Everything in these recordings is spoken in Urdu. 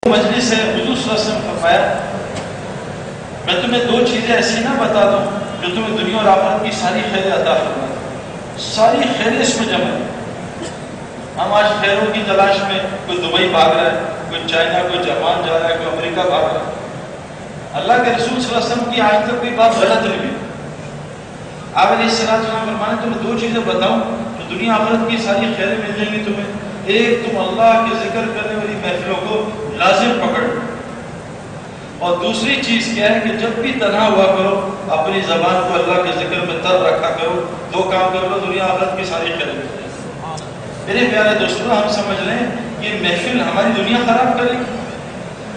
مجلس ہے، حضور صلی اللہ علیہ وسلم فرمایا میں تمہیں دو چیزیں ایسی نہ بتا دوں جو تمہیں دنیا اور آخرت کی ساری خیریں عطا فرما دیں۔ ساری خیریں اس میں جمع ہیں۔ ہم آج خیروں کی تلاش میں کوئی دبئی بھاگ رہا ہے، کوئی چائنا، کوئی جاپان جا رہا ہے، کوئی امریکہ بھاگ رہا ہے۔ اللہ کے رسول صلی اللہ علیہ وسلم کی آج تک کوئی بات غلط نہیں ہوئی۔ آپ علیہ السلام فرمانے تمہیں دو چیزیں بتاؤں جو دنیا آخرت کی ساری خیریں مل جائیں گی تمہیں۔ ایک، تم اللہ کے ذکر کرنے والی محفلوں کو لازم پکڑ، اور دوسری چیز کیا ہے کہ جب بھی تنہا ہوا کرو اپنی زبان کو اللہ کے ذکر میں تر رکھا کرو۔ دو کام کر لو، دنیا آخرت کی ساری خیریں مل جائیں گی۔ میرے پیارے دوستوں، ہم سمجھ لیں یہ محفل ہماری دنیا خراب کرے گی۔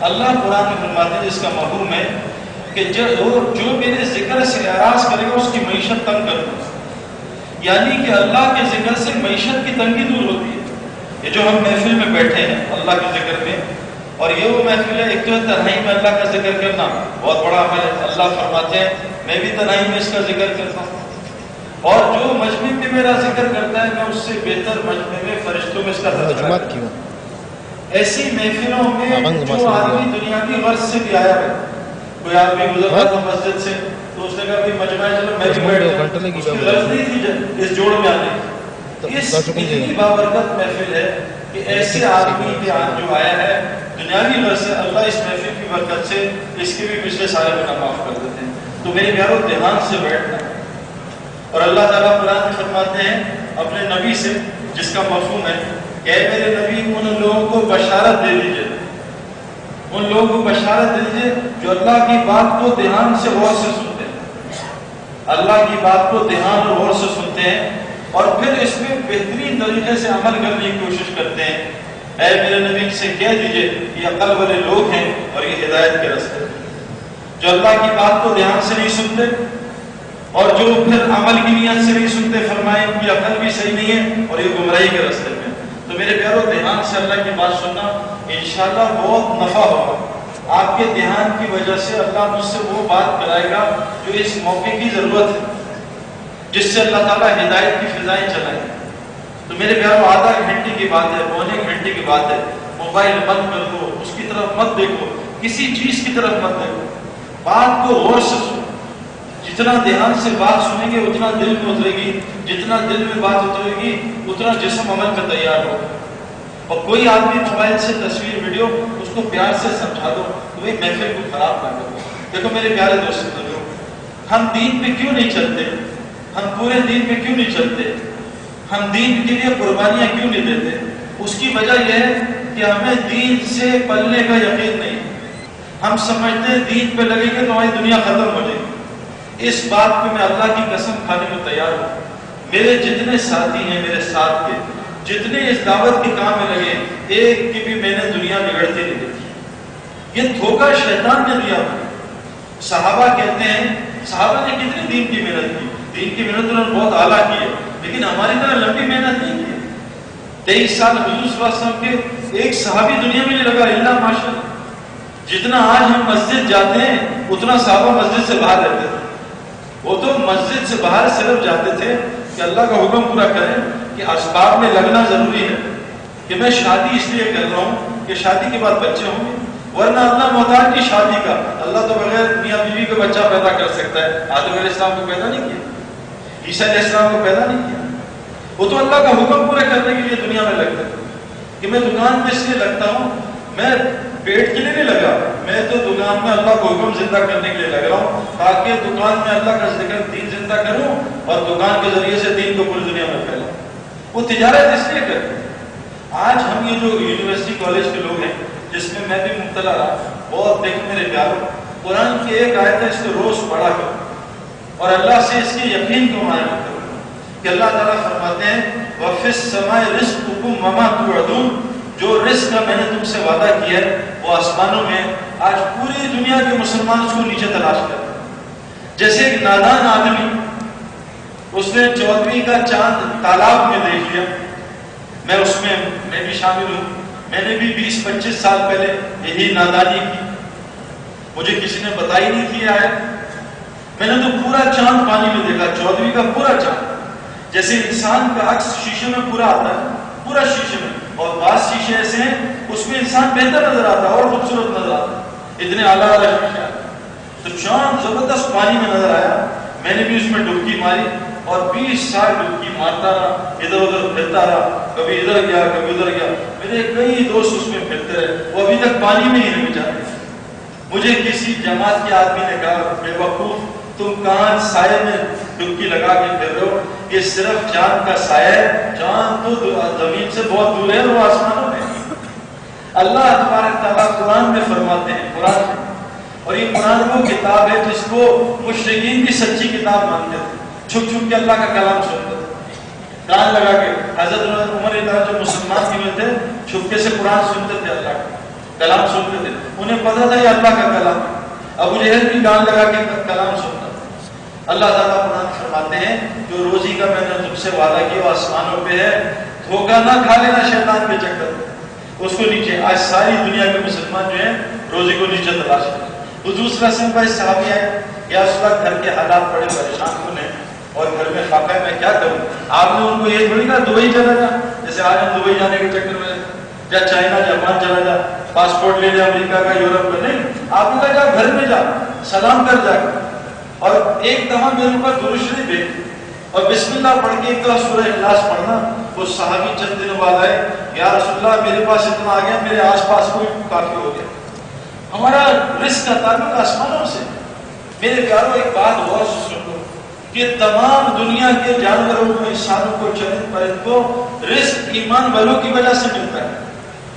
اللہ قرآن میں فرماتے ہیں جس کا مفہوم ہے کہ جو میرے ذکر سے اعراض کرے گا اس کی معیشت تنگ کر دوں، یعنی کہ اللہ کے ذکر سے معیشت کی تنگی دور ہوتی ہے۔ یہ جو ہم محفل میں بیٹھے ہیں اللہ کے ذکر میں، اور یہ وہ محفل ہے، ایک تو تنہائی میں اللہ کا ذکر کرنا بہت بڑا عمل ہے۔ اللہ فرماتے ہیں میں بھی تنہائی میں اس کا ذکر کرتا ہوں، اور جو مجمع میں میرا ذکر کرتا ہے میں اس سے بہتر مجمع میں فرشتوں میں اس کا تذکرہ کرتا ہوں۔ ایسی محفلوں میں جو آدمی دنیاوی غرض سے بھی آیا ہے، کوئی آدمی گزر رہا تھا مسجد سے تو اس نے کہا مجمع چلو میں بھی بیٹھ جاؤں، اس کی غرض نہیں تھی اس جوڑ میں آنے کی۔ اس اتنی بابرکت محفل ہے کہ ایسے آدمی کے جو آیا ہے دنیاوی غرض سے، اللہ اس محفل کی برکت سے اس کے بھی پچھلے سارے گناہ معاف کر دیتے ہیں۔ تو میرے پیارو دھیان سے بیٹھنا، اور اللہ تعالیٰ قرآن میں فرماتے ہیں اپنے نبی سے جس کا مفہوم ہے کہ اے میرے نبی ان لوگوں کو بشارت دے دیجئے، ان لوگوں کو بشارت دے دیجئے جو اللہ کی بات کو دھیان سے غور سے سنتے ہیں، اللہ کی بات کو دھیان اور غور سے سنتے ہیں اور پھر اس میں بہترین طریقے سے عمل کرنے کی کوشش کرتے ہیں۔ اے میرے نبی سے کہہ دیجئے یہ عقل والے لوگ ہیں اور یہ ہدایت کے راستے ہیں، جو اللہ کی بات کو دھیان سے نہیں سنتے اور جو پھر عمل کی نیت سے نہیں سنتے، فرمائے ان کی عقل بھی صحیح نہیں ہے اور یہ گمراہی کے راستے میں۔ تو میرے پیارو دھیان سے اللہ کی بات سننا انشاءاللہ بہت نفع ہوگا۔ آپ کے دھیان کی وجہ سے اللہ مجھ سے وہ بات کرائے گا جو اس موقع کی ضرورت ہے، جس سے اللہ تعالیٰ ہدایت کی فضائیں چلائے۔ تو میرے پیارو آدھا گھنٹے کی بات ہے، پونے گھنٹے کی بات ہے، موبائل بند کر دو، اس کی طرف مت دیکھو، کسی چیز کی طرف مت دیکھو، بات کو غور سے سنو۔ جتنا دھیان سے بات سنیں گے اتنا دل میں اترے گی، جتنا دل میں بات اترے گی اتنا جسم عمل میں تیار ہوگا۔ اور کوئی آدمی موبائل سے تصویر ویڈیو اس کو پیار سے سمجھا دو تو وہ محفل کو خراب نہ کرو۔ دیکھو میرے پیارے دوستوں، ہم دین پہ کیوں نہیں چلتے؟ ہم پورے دین پہ کیوں نہیں چلتے؟ ہم دین کے لیے قربانیاں کیوں نہیں دیتے؟ اس کی وجہ یہ ہے کہ ہمیں دین سے پلنے کا یقین نہیں۔ ہم سمجھتے ہیں دین پہ لگیں گے تو ہماری دنیا ختم ہو جائے گی۔ اس بات پہ میں اللہ کی قسم کھانے کو تیار ہوں، میرے جتنے ساتھی ہیں میرے ساتھ کے جتنے اس دعوت کے کام میں لگے، ایک کی بھی میں نے دنیا بگڑتے نہیں دیکھی۔ یہ دھوکہ شیطان نے دیا ہمیں۔ صحابہ کہتے ہیں صحابہ نے کتنی دین کی محنت کی، دین کی محنت انہوں نے بہت اعلیٰ کی ہے، لیکن ہماری طرح لمبی محنت نہیں کی۔ 23 سال حضور صلی اللہ علیہ وسلم کے ایک صحابی دنیا میں نہیں لگا الا ماشاءاللہ۔ جتنا آج ہم مسجد جاتے ہیں اتنا صحابہ مسجد سے باہر رہتے تھے۔ وہ تو مسجد سے باہر صرف جاتے تھے کہ اللہ کا حکم پورا کریں کہ اسباب میں لگنا ضروری ہے، کہ میں شادی اس لیے کر رہا ہوں کہ شادی کے بعد بچے ہوں گے، ورنہ اللہ محتاج کی شادی کا، اللہ تو بغیر میاں بیوی کا بچہ پیدا کر سکتا ہے۔ آدم علیہ السلام کو پیدا نہیں کیا، عیسیٰ علیہ السلام کو پیدا نہیں کیا، وہ تو اللہ کا حکم پورا کرنے کے لیے دنیا میں لگتا ہے۔ کہ میں دکان میں اس لیے لگتا ہوں، میں پیٹ کے لیے نہیں لگا، میں تو دکان میں اللہ کو حکم زندہ کرنے کے لیے لگ رہا ہوں، تاکہ دکان میں اللہ کا ذکر دین زندہ کروں اور دکان کے ذریعے سے دین کو پوری دنیا میں پھیلاؤں۔ وہ تجارت اس لیے کرتے ہیں۔ آج ہم یہ جو یونیورسٹی کالج کے لوگ ہیں جس میں میں بھی مبتلا رہا، بہت دیکھو میرے پیاروں، قرآن کی ایک آیت ہے، اس کو روز پڑھا کرو اور اللہ سے اس کے یقین کو معلوم کرو کہ اللہ تعالیٰ فرماتے ہیں وَفِي السَّمَاءِ رِزْقُكُمْ وَمَا تُوعَدُونَ، جو رزق کا میں نے تم سے وعدہ کیا ہے وہ آسمانوں میں۔ آج پوری دنیا کے مسلمان اس کو نیچے تلاش کرتے ہیں۔ جیسے ایک نادان آدمی، اس نے 14ویں کا چاند تالاب میں دیکھ لیا، میں بھی شامل ہوں، میں نے بھی 20-25 سال پہلے یہی نادانی کی، مجھے کسی نے بتائی نہیں تھی آیت، میں نے تو پورا چاند پانی میں دیکھا، 14ویں کا پورا چاند، جیسے انسان کا عکس شیشے میں پورا آتا ہے، پورا شیشے میں، اور بعض شیشے ایسے ہیں اس میں انسان بہتر نظر آتا ہے اور خوبصورت نظر آتا ہے، اتنے اعلیٰ اعلیٰ شیشے۔ تو چاند زبردست پانی میں نظر آیا، میں نے بھی اس میں ڈبکی ماری اور 20 سال ڈبکی مارتا رہا، ادھر ادھر پھرتا رہا، کبھی ادھر گیا کبھی ادھر گیا، میرے کئی دوست اس میں پھرتے رہے، وہ ابھی تک پانی میں ہی نہیں جاتے۔ مجھے کسی جماعت کے آدمی نے کہا، بے وقوف تم کہاں سائے میں ڈبکی لگا کے پھر رہے ہو، یہ صرف چاند کا سایہ ہے، چاند تو زمین سے بہت دور ہے، وہ آسمانوں میں۔ اللہ تبارک تعالیٰ قرآن میں فرماتے ہیں، قرآن میں، اور یہ قرآن وہ کتاب ہے جس کو مشرکین بھی سچی کتاب مانتے تھے، چھپ چھپ کے اللہ کا کلام سنتے تھے، کان لگا کے۔ حضرت عمر جو مسلمان ہوئے تھے چھپکے سے قرآن سنتے تھے، اللہ کا کلام سنتے تھے، انہیں پتا تھا یہ اللہ کا کلام ہے۔ ابو جہل بھی کان لگا کے کلام سنتا تھا۔ اللہ تعالیٰ قرآن فرماتے ہیں جو روزی کا میں نے تم سے وعدہ کیا وہ آسمانوں پہ ہے، دھوکہ نہ کھا لینا شیطان کے چکر میں، اس کو نیچے۔ آج ساری دنیا کے مسلمان جو ہیں روزی کو نیچے تلاش کرتے ہیں۔ حضور صلی اللہ علیہ وسلم کا صحابی آئے، یا اس وقت گھر کے حالات بڑے پریشان ہونے اور گھر میں خاکہ میں کیا کروں؟ آپ نے ان کو یہ تھوڑی کہا دبئی چلا جا، جیسے آج ہم دبئی جانے کے چکر میں یا چائنا جاپان چلا جا، پاسپورٹ لے لے امریکہ کا یورپ کا، نہیں، آپ نے کہا جا گھر میں جا، سلام کر جا اور ایک دفعہ میرے اوپر درود شریف بھیج اور بسم اللہ پڑھ کے ایک دفعہ سورہ اخلاص پڑھنا۔ وہ صحابی چند دنوں بعد آئے، یا رسول اللہ میرے پاس اتنا آ گیا، میرے آس پاس کوئی کافی ہو گیا۔ ہمارا رزق کا تعلق آسمانوں سے۔ میرے پیاروں ایک بات غور سے سن لو کہ تمام دنیا کے جانوروں کو، انسانوں کو، چرند پرند کو رزق ایمان والوں کی وجہ سے ملتا ہے۔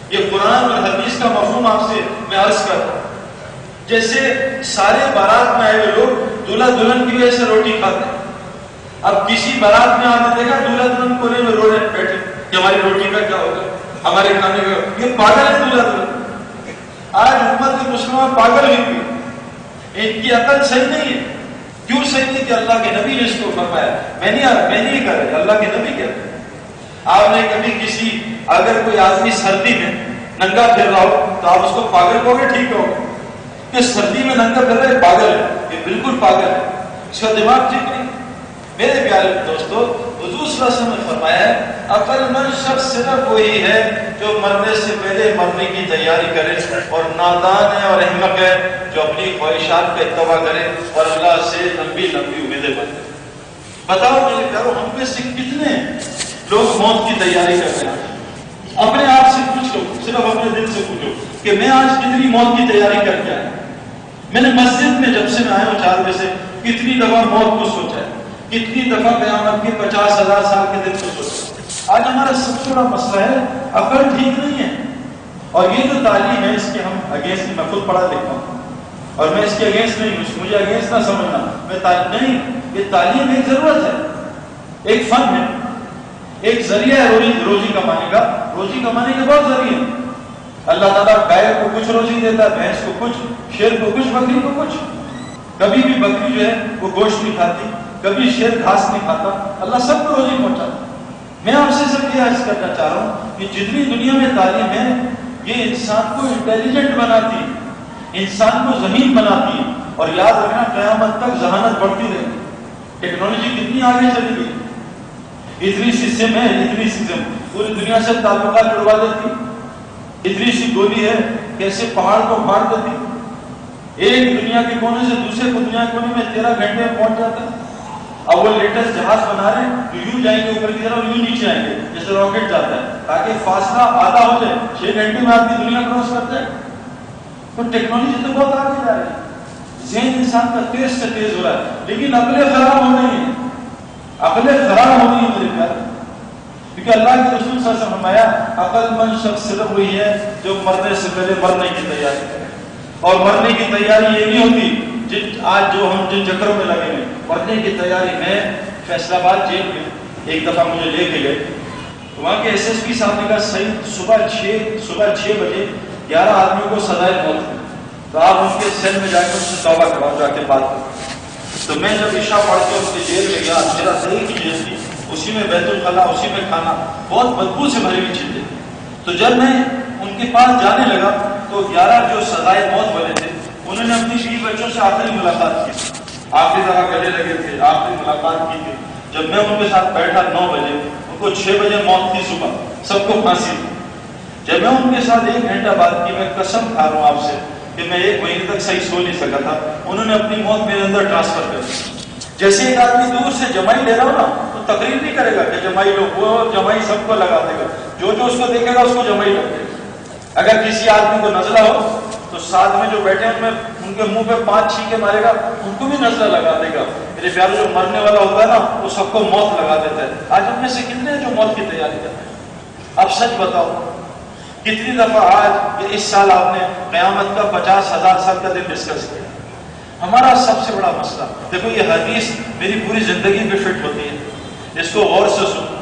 یہ قرآن اور حدیث کا مفہوم آپ سے میں عرض کرتا ہوں۔ جیسے سارے بارات میں آئے ہوئے لوگ دولہا دلہن کی وجہ سے روٹی کھاتے ہیں، اب کسی بارات میں آپ نے دیکھا دولہا دلہن کونے میں رو رہے بیٹھے کہ ہماری روٹی کا کیا ہوگا، ہمارے کھانے کا، یہ پاگل ہے دولہا دلہن۔ آج امت مسلمان پاگل ہوئی ہوئی، ان کی عقل صحیح نہیں ہے۔ کیوں صحیح نہیں؟ کہ اللہ کے نبی نے اس کو فرمایا، میں نہیں کر رہا، اللہ کے نبی کہہ رہے۔ آپ نے کبھی کسی، اگر کوئی آدمی سردی میں ننگا پھر رہا ہو تو آپ اس کو پاگل کہو گے؟ ٹھیک کہو گے کہ سردی میں ننگا پھر رہا ہے پاگل ہے، یہ بالکل پاگل ہے، اس کا دماغ ٹھیک نہیں۔ میرے پیارے دوستو، حضور صلی اللہ علیہ وسلم نے فرمایا ہے عقل مند شخص صرف وہی ہے جو مرنے سے پہلے مرنے کی تیاری کرے، اور نادان ہے اور احمق ہے جو اپنی خواہشات کا اتباع کرے اور اللہ سے لمبی لمبی امیدیں بنائے۔ بتاؤ میرے پیارو، ہم میں سے کتنے لوگ موت کی تیاری کر رہے ہیں؟ اپنے آپ سے پوچھ لو، صرف اپنے دل سے پوچھو کہ میں آج کتنی موت کی تیاری کر کے آیا۔ میں نے مسجد میں جب سے میں آیا ہوں 4 بجے سے کتنی دفعہ موت کو سوچا ہے، کتنی دفعہ قیامت کے 50,000 سال کے دن کو سوچا۔ آج ہمارا سب سے بڑا مسئلہ ہے عقل ٹھیک نہیں ہے، اور یہ جو تعلیم ہے اس کے ہم اگینسٹ، میں خود پڑھا لکھا ہوں اور میں اس کے اگینسٹ نہیں ہوں، مجھے اگینسٹ نہ سمجھنا، میں نہیں، یہ تعلیم ایک ضرورت ہے، ایک فن ہے، ایک ذریعہ ہے روزی کمانے کا۔ روزی کمانے کے بہت ذریعے ہیں۔ اللہ تعالیٰ گائے کو کچھ روزی دیتا ہے، بھینس کو کچھ، شیر کو کچھ، بکری کو کچھ۔ کبھی بھی بکری جو ہے وہ گوشت نہیں کھاتی، کبھی شیر گھاس نہیں کھاتا، اللہ سب کو روزی پہنچاتا۔ میں آپ سے سب یہ عرض کرنا چاہ رہا ہوں کہ جتنی دنیا میں تعلیم ہے یہ انسان کو انٹیلیجنٹ بناتی ہے، انسان کو ذہین بناتی ہے، اور یاد رکھنا قیامت تک ذہانت بڑھتی رہے گی۔ ٹیکنالوجی کتنی آگے چلی گئی، اتنی سی سم ہے، اتنی سی سم پوری دنیا سے تعلقات جڑوا دیتی، اتنی سی گولی ہے کیسے پہاڑ کو پھاڑ دیتی، ایک دنیا کے کونے سے دوسرے دنیا کے کونے میں 13 گھنٹے میں پہنچ جاتا ہے۔ اب وہ لیٹسٹ جہاز بنا رہے ہیں جو یوں جائیں گے اوپر کی طرف، یوں نیچے آئیں گے جیسے راکٹ جاتا ہے، تاکہ فاصلہ آدھا ہو جائے، 6 گھنٹے میں آدمی دنیا کراس کر جائے۔ تو ٹیکنالوجی تو بہت آگے جا رہی ہے، ذہن انسان کا تیز سے تیز ہو رہا ہے، لیکن عقلیں خراب ہو رہی ہیں، عقلیں خراب ہو رہی ہیں میرے پیارے، کیونکہ اللہ کے رسول صلی اللہ علیہ وسلم نے فرمایا عقل مند شخص صرف وہی ہے جو مرنے سے پہلے مرنے کی تیاری کرے، اور مرنے کی تیاری یہ نہیں ہوتی آج جو ہم جن چکروں میں لگے ہیں۔ مرنے کی تیاری میں فیصلہ آباد جیل میں ایک دفعہ مجھے لے کے گئے، وہاں کے ایس ایس پی صاحب نے کہا صحیح صبح 6 بجے 11 آدمیوں کو سزائے موت ہے، تو آپ ان کے سیل میں جا کے ان سے توبہ کراؤ، جا کے بات کرو۔ تو میں جب عشاء پڑھ کے ان کی جیل میں گیا، میرا صحیح کی جیل تھی، اسی میں بیت الخلا، اسی میں کھانا، بہت بدبو سے بھری ہوئی چیزیں۔ تو جب میں ان کے پاس جانے لگا تو 11 جو سزائے موت والے تھے انہوں نے اپنی 20 بچوں سے آخری ملاقات کی، آخری دفعہ گلے لگے تھے، آخری ملاقات کی تھی۔ جب میں ان کے ساتھ بیٹھا 9 بجے، ان کو 6 بجے موت تھی صبح، سب کو پھانسی تھی، جب میں ان کے ساتھ 1 گھنٹہ بات کی، میں قسم کھا رہا ہوں آپ سے کہ میں 1 مہینے تک صحیح سو نہیں سکا تھا. انہوں نے اپنی موت میرے اندر ٹرانسفر کر دی. جیسے ایک آدمی دور سے جمائی لے رہا ہو نا تو تقریر نہیں کرے گا کہ جمائی لو، وہ جمائی سب کو لگا دے گا، جو اس کو دیکھے گا اس کو جمائی لگ دے گا. اگر کسی آدمی کو نزلہ ہو تو ساتھ میں جو بیٹھے ہیں ان کے منہ پہ 5 چھینکے مارے گا، ان کو بھی نزلہ لگا دے گا. میرے پیارے جو مرنے والا ہوتا ہے نا وہ سب کو موت لگا دیتا ہے. آج ہم میں سے کتنے ہیں جو موت کی تیاری کرتے ہیں؟ اب سچ بتاؤ کتنی دفعہ آج اس سال آپ نے قیامت کا 50,000 سال کا دن ڈسکس کیا؟ ہمارا سب سے بڑا مسئلہ دیکھو، یہ حدیث میری پوری زندگی پہ فٹ ہوتی ہے، اس کو غور سے سنو.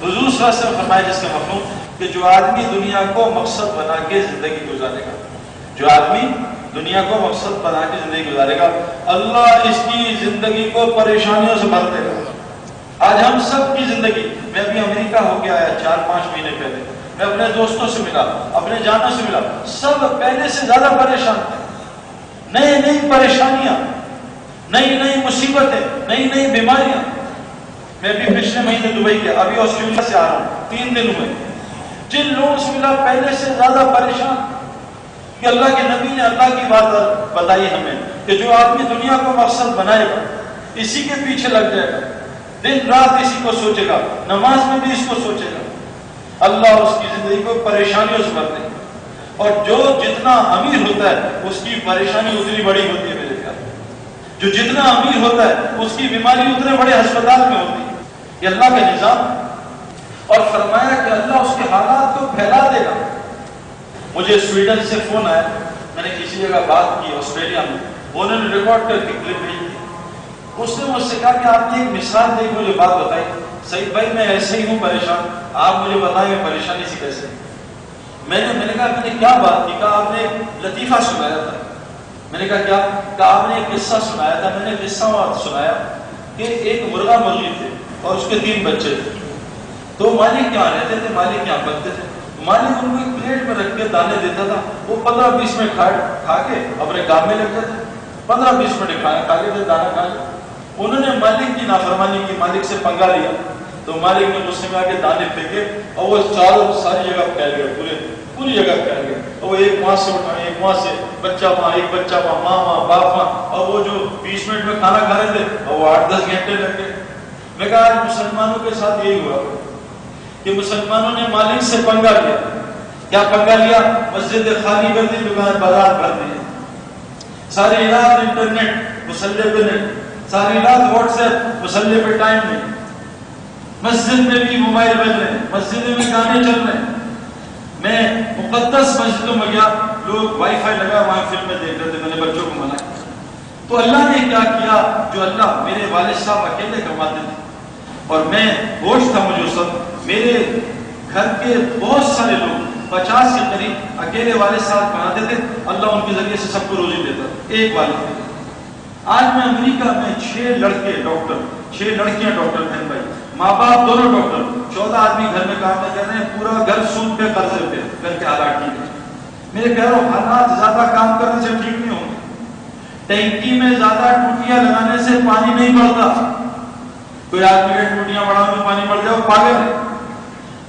حضور صلی اللہ علیہ وسلم فرمایا جس کا مفہوم کہ جو آدمی دنیا کو مقصد بنا کے زندگی گزارے گا، جو آدمی دنیا کو مقصد بنا کے زندگی گزارے گا، اللہ اس کی زندگی کو پریشانیوں سے بھر دے گا. آج ہم سب کی زندگی، میں ابھی امریکہ ہو کے آیا 4-5 مہینے پہلے، میں اپنے دوستوں سے ملا، اپنے جانوں سے ملا، سب پہلے سے زیادہ پریشان تھے. نئی پریشانیاں، نئی مصیبتیں، نئی بیماریاں. میں بھی پچھلے مہینے دبئی گیا، ابھی آسٹریلیا سے آ رہا ہوں، 3 دن ہوئے. جن لوگوں سے ملا پہلے سے زیادہ پریشان کہ اللہ کے نبی نے اللہ کی بات بتائی ہمیں کہ جو آدمی دنیا کو مقصد بنائے گا اسی کے پیچھے لگ جائے گا، دن رات اسی کو سوچے گا، نماز میں بھی اس کو سوچے گا، اللہ اس کی زندگی کو پریشانیوں سے بھر دے گا. اور جو جتنا امیر ہوتا ہے اس کی پریشانی اتنی بڑی ہوتی ہے میرے خیال. جو جتنا امیر ہوتا ہے اس کی بیماری اتنے بڑے ہسپتال میں ہوتی ہے. یہ اللہ کا نظام. اور فرمایا کہ اللہ اس کے حالات کو پھیلا دے گا. مجھے سویڈن سے فون آیا، میں نے کسی جگہ بات کی آسٹریلیا میں، انہوں نے ریکارڈ کر کے کلپ بھیجی. اس نے مجھ سے کہا کہ آپ نے ایک مثال دے مجھے بات بتائی. سعید بھائی میں ایسے ہی ہوں پریشان، آپ مجھے بتائیں میں پریشانی سے کیسے. میں نے کہا میں نے کیا بات کی؟ کہا آپ نے لطیفہ سنایا تھا. میں نے کہا کیا؟ کہا آپ نے ایک قصہ سنایا تھا. میں نے قصہ سنایا کہ ایک مرغا مرغی تھے اور اس کے 3 بچے تھے. تو مالک کیا رہتے تھے، مالک کیا بنتے تھے. مالک ان کو ایک پلیٹ میں رکھ کے دانے دیتا تھا، وہ 15-20 منٹ کھا کے اپنے کام میں لگ جاتے. 15-20 منٹ کھا کے دانا کھا کے. انہوں نے مالک کی نافرمانی کی، مالک سے پنگا لیا تو مالک نے غصے میں آ کے دانے پھینکے اور وہ ساری جگہ پھیل گئے، پوری جگہ پھیل گئے. اور وہ ایک ماں سے اٹھائے، ایک ماں سے بچہ وہاں، ایک بچہ وہاں، ماں باپ وہاں. اور وہ جو 20 منٹ میں کھانا کھا رہے تھے اور وہ 8-10 گھنٹے لگ گئے. میں کہا آج مسلمانوں کے ساتھ یہی ہوا کہ مسلمانوں نے مالک سے پنگا لیا. کیا پنگا لیا؟ مسجد خالی کر دی، دکان بازار بھر دی، ساری رات انٹرنیٹ مسلح پہ نہیں، ساری رات واٹس ایپ مسلح پہ ٹائم نہیں. مسجد میں بھی موبائل بج رہے ہیں، مسجد میں گانے چل رہے ہیں. میں مقدس مسجدوں میں گیا، لوگ وائی فائی لگا وہاں فلمیں دیکھ رہے تھے. میں نے بچوں کو منع کیا. تو اللہ نے کیا کیا؟ جو اللہ میرے والد صاحب اکیلے کماتے تھے اور میں ہوش تھا مجھے اس وقت، میرے گھر کے بہت سارے لوگ 50 کے قریب اکیلے والد صاحب کماتے تھے. اللہ ان کے ذریعے سے سب کو روزی دیتا تھا، ایک والد تھے. آج میں امریکہ میں 6 لڑکے ڈاکٹر، 6 لڑکیاں ڈاکٹر، بہن بھائی، ماں باپ دونوں ڈاکٹر، 14 آدمی گھر میں کام کر رہے ہیں، پورا گھر سود پہ قرضے پہ. گھر کے حالات ٹھیک ہے؟ میرے پیاروں، حالات زیادہ کام کرنے سے ٹھیک نہیں ہوں گے. ٹینکی میں زیادہ ٹوٹیاں لگانے سے پانی نہیں بڑھتا. کوئی آدمی کے ٹوٹیاں بڑھانے میں پانی بڑھ جائے وہ پاگل ہے.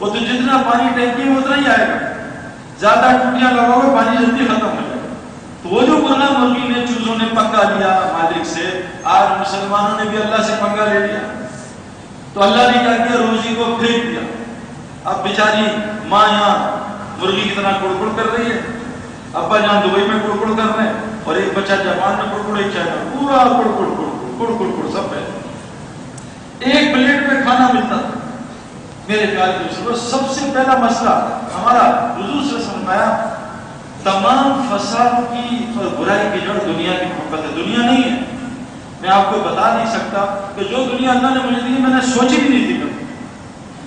وہ تو جتنا پانی ٹینکی میں اتنا ہی آئے گا. زیادہ ٹوٹیاں لگاؤ گے پانی جلدی ختم ہو جائے گا. تو وہ جو مرغا مرغی نے، چوزوں نے پنگا لیا مالک سے، آج مسلمانوں نے بھی اللہ سے پنگا لے لیا. تو اللہ نے کیا کیا؟ روزی کو پھینک دیا. اب بیچاری ماں یہاں مرغی کی طرح کڑکڑ کر رہی ہے، ابا جان دبئی میں کڑکڑ کر رہے ہیں، اور ایک بچہ جاپان میں کڑکڑ، ایک چائنا، پورا کڑکڑ سب ہے. ایک پلیٹ میں کھانا ملتا تھا. میرے پیارے دوستوں، سب سے پہلا مسئلہ ہمارا حضور سے سمجھایا، تمام فساد کی اور برائی کی جڑ دنیا کی محبت ہے، دنیا نہیں ہے. میں آپ کو بتا نہیں سکتا کہ جو دنیا اللہ نے مجھے دی میں نے سوچی بھی نہیں تھی کبھی.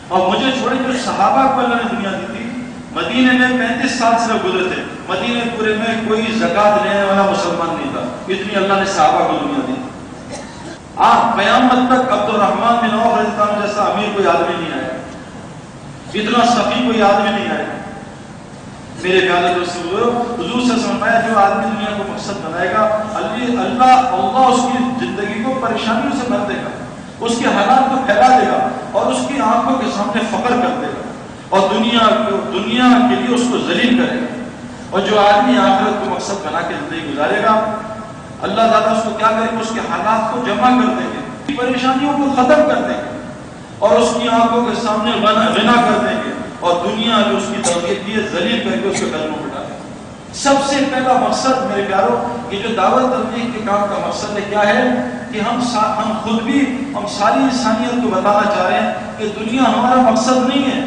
اور مجھے چھوڑے جو صحابہ کو اللہ نے دنیا دی تھی، مدینے میں 35 سال سے گزرے تھے، مدینے پورے میں کوئی زکات لینے والا مسلمان نہیں تھا، اتنی اللہ نے صحابہ کو دنیا دی. قیامت تک عبد الرحمن بن عوف رضی اللہ عنہ جیسا امیر کوئی آدمی نہیں آیا، اتنا سخی کوئی آدمی نہیں آیا. میرے پیارے دوستو، حضور سے سمجھایا جو آدمی دنیا کو مقصد بنائے گا، اللہ اس کی زندگی کو پریشانیوں سے بھر دے گا، اس کے حالات کو پھیلا دے گا اور اس کی آنکھوں کے سامنے فقر کر دے گا. اور دنیا کے لیے اس کو ذلیل کرے گا. اور جو آدمی آخرت کو مقصد بنا کے زندگی گزارے گا، اللہ تعالیٰ اس کو کیا کرے گا؟ اس کے حالات کو جمع کر دیں گے، پریشانیوں کو ختم کر دیں گے، اور اس کی آنکھوں کے سامنے غنا کر دیں گے، اور دنیا جو اس کی تربیت کی ہے ذلیل کر کے اس کے قدموں پہ ڈالیں گے. سب سے پہلا مقصد میرے پیاروں، یہ جو دعوت تبلیغ کے کام کا مقصد ہے کیا ہے کہ ہم خود بھی ہم ساری انسانیت کو بتانا چاہ رہے ہیں کہ دنیا ہمارا مقصد نہیں ہے.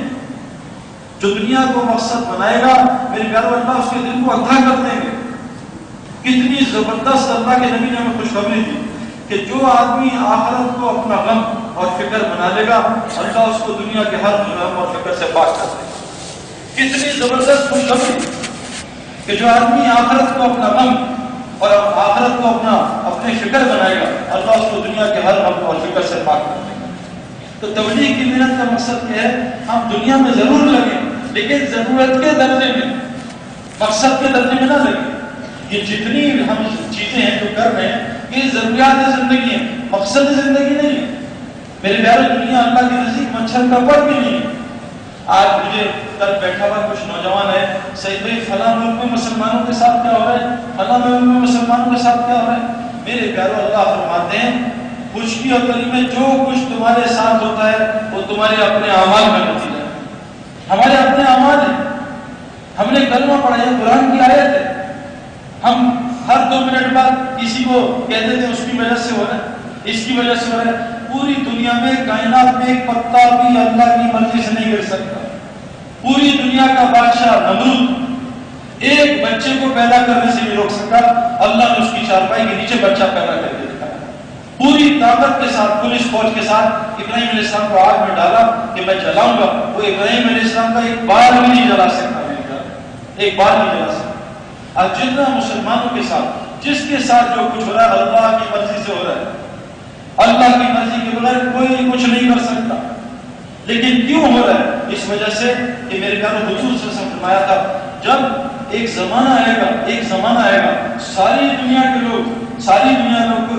جو دنیا کو مقصد بنائے گا میرے پیاروں، اللہ اس کے دل کو اندھا کر دیں گے. کتنی زبردست اللہ کے نبی نے ہمیں خوشخبری دی کہ جو آدمی آخرت کو اپنا غم اور فکر بنا لے گا، اللہ اس کو دنیا کے ہر غم اور فکر سے پاک کر دے گا. کتنی زبردست خوشخبری کہ جو آدمی آخرت کو اپنا غم اور آخرت کو اپنے فکر بنائے گا، اللہ اس کو دنیا کے ہر غم اور فکر سے پاک کر دے گا. تو تبلیغ کی محنت کا مقصد کیا ہے؟ ہم دنیا میں ضرور لگیں لیکن ضرورت کے درجے میں، مقصد کے درجے میں نہ لگیں. یہ جتنی ہم چیزیں ہیں جو کر رہے ہیں یہ ضروریات زندگی ہیں، مقصد زندگی نہیں ہے. میرے پیارے، دنیا اللہ کی نزدیک مچھر کا پر بھی نہیں ہے. آج مجھے کل بیٹھا ہوا کچھ نوجوان ہے، صحیح بھائی فلاں ملک میں مسلمانوں کے ساتھ کیا ہو رہا ہے، فلاں ملک میں مسلمانوں کے ساتھ کیا ہو رہا ہے. میرے پیاروں، اللہ فرماتے ہیں خشکی اور گلی میں جو کچھ تمہارے ساتھ ہوتا ہے وہ تمہارے اپنے اعمال کا نتیجہ ہے. ہمارے اپنے اعمال ہیں. ہم نے کلمہ پڑھا ہے، قرآن کی آیت ہے. ہم ہر 2 منٹ بعد کسی کو کہتے تھے اس کی وجہ سے ہو رہا ہے، اس کی وجہ سے ہو رہا ہے. پوری دنیا میں کائنات میں ایک پتا بھی اللہ کی مرضی سے نہیں گر سکتا. پوری دنیا کا بادشاہ نمرود ایک بچے کو پیدا کرنے سے نہیں روک سکا. اللہ نے اس کی چارپائی کے نیچے بچہ پیدا کر کے دکھایا. پوری طاقت کے ساتھ پولیس فوج کے ساتھ ابراہیم علیہ السلام کو آگ میں ڈالا کہ میں جلاؤں گا. وہ ابراہیم علیہ السلام کا ایک بال بھی نہیں جلا سکتا. ایک بال نہیں جلا سکتا. اب جتنا مسلمانوں کے ساتھ جس کے ساتھ جو کچھ ہو رہا ہے اللہ کی مرضی سے ہو رہا ہے. اللہ کی مرضی کے بغیر کوئی کچھ نہیں کر سکتا. لیکن کیوں ہو رہا ہے؟ اس وجہ سے کہ میرے پیاروں، حضور صلی اللہ علیہ وسلم فرمایا تھا جب ایک زمانہ آئے گا ساری دنیا کے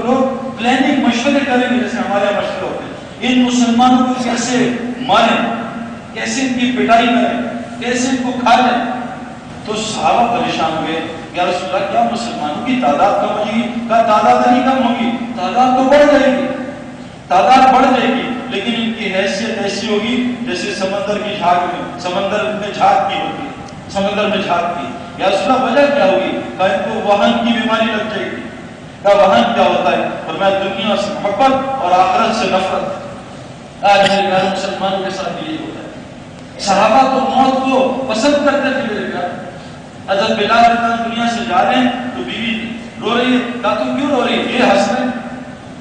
لوگ پلاننگ مشورے کریں گے جیسے ہمارے یہاں مشورے ہوتے ہیں. ان مسلمانوں کو کیسے ماریں، کیسے ان کی پٹائی کریں، کیسے ان کو کھا لیں. تو صحابہ پریشان ہوئے، یا رسول اللہ کیا مسلمانوں کی تعداد کم ہوگی؟ کہا تعداد نہیں کم ہوگی، تعداد تو بڑھ جائے گی، لیکن ان کی حیثیت ایسی ہوگی جیسے سمندر میں جھاگ کی ہوگی. یا رسول اللہ وجہ کیا ہوگی؟ کہا ان کو وہن کی بیماری لگ جائے گی. کہا وہن کیا ہوتا ہے؟ فرمایا دنیا سے محبت اور آخرت سے نفرت. آج میرے پیارے مسلمانوں کے ساتھ یہی ہوتا ہے. صحابہ تو موت کو پسند کرتے تھے. میرے پیارے، حضرت بلال رضی اللہ عنہ دنیا سے جا رہے ہیں تو بیوی رو رہی ہے. کہا تم کیوں رو رہی ہے؟ یہ ہنس رہے.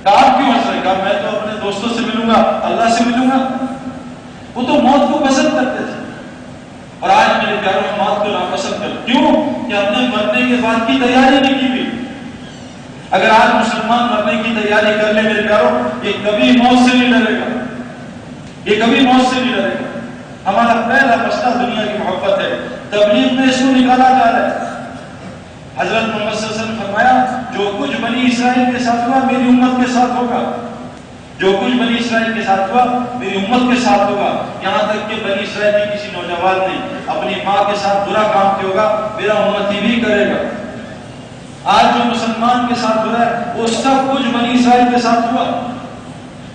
کہا آپ کیوں ہنس رہے؟ کہا میں تو اپنے دوستوں سے ملوں گا، اللہ سے ملوں گا. وہ تو موت کو پسند کرتے تھے. اور آج میرے پیاروں میں موت کو ناپسند کرتے. کیوں؟ کہ ہم نے مرنے کے بعد کی تیاری نہیں کی ہوئی. اگر آج مسلمان مرنے کی تیاری کر لے میرے پیاروں، یہ کبھی موت سے نہیں ڈرے گا. ہمارا پہلا مسئلہ دنیا کی محبت ہے. تبلیغ میں اس کو نکالا جا رہا ہے. حضرت محمد صلی اللہ علیہ وسلم فرمایا جو کچھ بنی اسرائیل کے ساتھ ہوا میری امت کے ساتھ ہوگا. جو کچھ بنی اسرائیل کے ساتھ ہوا میری امت کے ساتھ ہوگا. یہاں تک کہ بنی اسرائیل کی کسی نوجوان نے اپنی ماں کے ساتھ برا کام کیا ہوگا میرا امتی بھی کرے گا. آج جو مسلمان کے ساتھ ہو رہا ہے وہ سب کچھ بنی اسرائیل کے ساتھ ہوا.